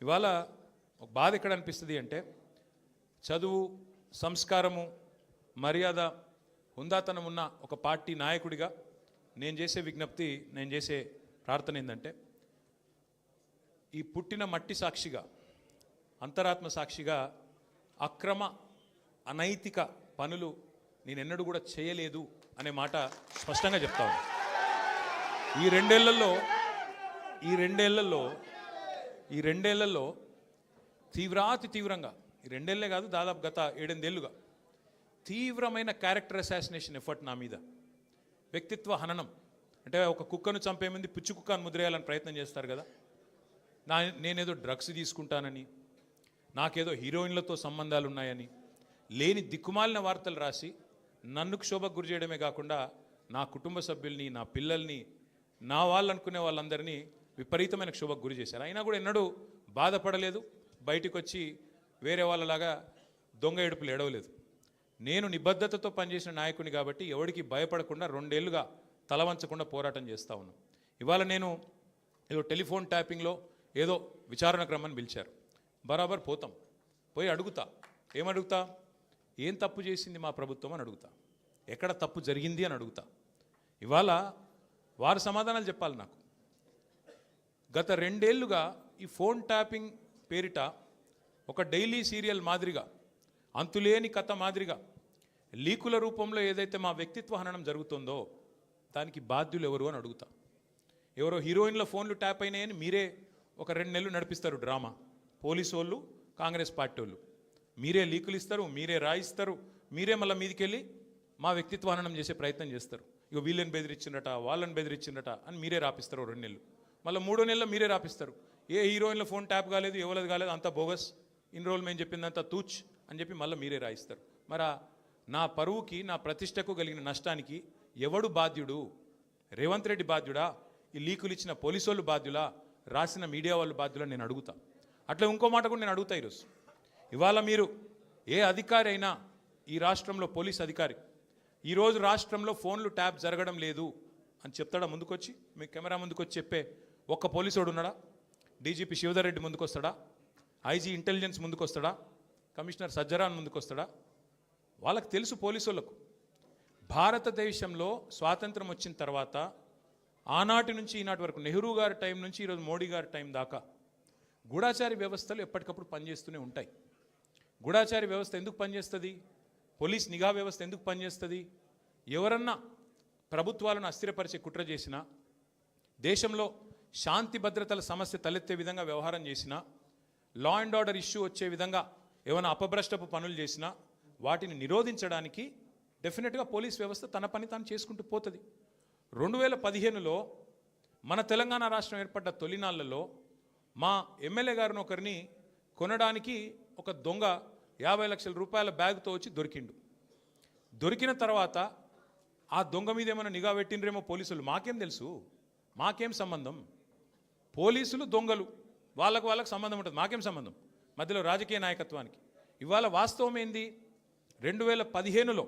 ఇవాళ ఒక బాధ ఎక్కడ అనిపిస్తుంది అంటే చదువు సంస్కారము మర్యాద హుందాతనం ఉన్న ఒక పార్టీ నాయకుడిగా నేను చేసే విజ్ఞప్తి నేను చేసే ప్రార్థన ఏంటంటే ఈ పుట్టిన మట్టి సాక్షిగా అంతరాత్మ సాక్షిగా అక్రమ అనైతిక పనులు నేను ఎన్నడూ కూడా చేయలేదు అనే మాట స్పష్టంగా చెప్తా ఉన్నాను. ఈ రెండేళ్లలో తీవ్రంగా ఈ రెండేళ్లే కాదు దాదాపు గత 7-8 ఏళ్ళుగా తీవ్రమైన క్యారెక్టర్ అసాసినేషన్ ఎఫర్ట్ నా మీద, వ్యక్తిత్వ హననం. అంటే ఒక కుక్కను చంపే ముందు పిచ్చి కుక్కను ముద్రేయాలని ప్రయత్నం చేస్తారు కదా, నేనేదో డ్రగ్స్ తీసుకుంటానని, నాకేదో హీరోయిన్లతో సంబంధాలు ఉన్నాయని లేని దిక్కుమాలిన వార్తలు రాసి నన్ను క్షోభకు గురి చేయడమే కాకుండా నా కుటుంబ సభ్యుల్ని, నా పిల్లల్ని, నా వాళ్ళు అనుకునే వాళ్ళందరినీ విపరీతమైన క్షోభకు గురి చేశారు. అయినా కూడా ఎన్నడూ బాధపడలేదు, బయటకు వచ్చి వేరే వాళ్ళలాగా దొంగ ఏడుపులు ఏడవలేదు. నేను నిబద్ధతతో పనిచేసిన నాయకుని కాబట్టి ఎవరికి భయపడకుండా 2 ఏళ్ళుగా తలవంచకుండా పోరాటం చేస్తూ ఉన్నాను. ఇవాళ నేను ఏదో టెలిఫోన్ ట్యాపింగ్లో ఏదో విచారణ క్రమాన్ని పిలిచారు, బరాబర్ పోతాం, పోయి అడుగుతా. ఏమడుగుతా? ఏం తప్పు చేసింది మా ప్రభుత్వం అని అడుగుతా, ఎక్కడ తప్పు జరిగింది అని అడుగుతా. ఇవాళ వారు సమాధానాలు చెప్పాలి నాకు. గత 2 ఏళ్ళుగా ఈ ఫోన్ ట్యాపింగ్ పేరిట ఒక డైలీ సీరియల్ మాదిరిగా, అంతులేని కథ మాదిరిగా లీకుల రూపంలో ఏదైతే మా వ్యక్తిత్వ హననం జరుగుతుందో దానికి బాధ్యులు ఎవరు అని అడుగుతా. ఎవరో హీరోయిన్ల ఫోన్లు ట్యాప్ అయినాయని మీరే ఒక 2 నెలలు నడిపిస్తారు డ్రామా. పోలీసు వాళ్ళు, కాంగ్రెస్ పార్టీ వాళ్ళు మీరే లీకులు ఇస్తారు, మీరే రాయిస్తారు, మీరే మళ్ళీ మీదికి వెళ్ళి మా వ్యక్తిత్వ హననం చేసే ప్రయత్నం చేస్తారు. ఇక వీళ్ళని బెదిరించిందట, వాళ్ళని బెదిరించిందట అని మీరే రాపిస్తారు 2 నెలలు. మళ్ళీ 3వ నెలలో మీరే రాపిస్తారు. ఏ హీరోయిన్ల ఫోన్ ట్యాప్ కాలేదు, ఎవరిది కాలేదు, అంతా బోగస్, ఇన్ని రోజులు మేము చెప్పిందంతా తూచ్ అని చెప్పి మళ్ళీ మీరే రాయిస్తారు. మరి నా పరువుకి, నా ప్రతిష్టకు కలిగిన నష్టానికి ఎవడు బాధ్యుడు? రేవంత్ రెడ్డి బాధ్యుడా? ఈ లీకులు ఇచ్చిన పోలీసు వాళ్ళు బాధ్యులా? రాసిన మీడియా వాళ్ళు బాధ్యులా? నేను అడుగుతా. అట్లా ఇంకో మాట కూడా నేను అడుగుతా. ఇవాళ మీరు ఏ అధికారి అయినా, ఈ రాష్ట్రంలో పోలీస్ అధికారి ఈరోజు రాష్ట్రంలో ఫోన్లు ట్యాప్ జరగడం లేదు అని చెప్తాడా? ముందుకొచ్చి మీ కెమెరా ముందుకొచ్చి చెప్పే ఒక్క పోలీసుడు ఉన్నాడా? డీజీపీ శివధర్ రెడ్డి ముందుకు వస్తాడా? ఐజీ ఇంటెలిజెన్స్ ముందుకు వస్తాడా? కమిషనర్ సజ్జరాన్ ముందుకు వస్తాడా? వాళ్ళకి తెలుసు, పోలీసు వాళ్ళకు భారతదేశంలో స్వాతంత్రం వచ్చిన తర్వాత ఆనాటి నుంచి ఈనాటి వరకు, నెహ్రూ గారి టైం నుంచి ఈరోజు మోడీ గారి టైం దాకా గూఢాచారి వ్యవస్థలు ఎప్పటికప్పుడు పనిచేస్తూనే ఉంటాయి. గూఢాచారి వ్యవస్థ ఎందుకు పనిచేస్తుంది? పోలీస్ నిఘా వ్యవస్థ ఎందుకు పనిచేస్తుంది? ఎవరన్నా ప్రభుత్వాలను అస్థిరపరిచే కుట్ర చేసినా, దేశంలో శాంతి భద్రతల సమస్య తలెత్తే విధంగా వ్యవహారం చేసినా, లా అండ్ ఆర్డర్ ఇష్యూ వచ్చే విధంగా ఏమైనా అపభ్రష్టపు పనులు చేసినా వాటిని నిరోధించడానికి డెఫినెట్గా పోలీస్ వ్యవస్థ తన పని తాను చేసుకుంటూ పోతుంది. 2015లో మన తెలంగాణ రాష్ట్రం ఏర్పడ్డ తొలినాళ్లలో మా ఎమ్మెల్యే గారిని ఒకరిని కొనడానికి ఒక దొంగ 50 లక్షల రూపాయల బ్యాగ్తో వచ్చి దొరికిండు. దొరికిన తర్వాత ఆ దొంగ మీద ఏమైనా నిఘా పెట్టిండ్రేమో పోలీసులు, మాకేం తెలుసు, మాకేం సంబంధం? పోలీసులు దొంగలు, వాళ్ళకు సంబంధం ఉంటుంది, మాకేం సంబంధం మధ్యలో రాజకీయ నాయకత్వానికి? ఇవాళ వాస్తవం ఏంది? 2015లో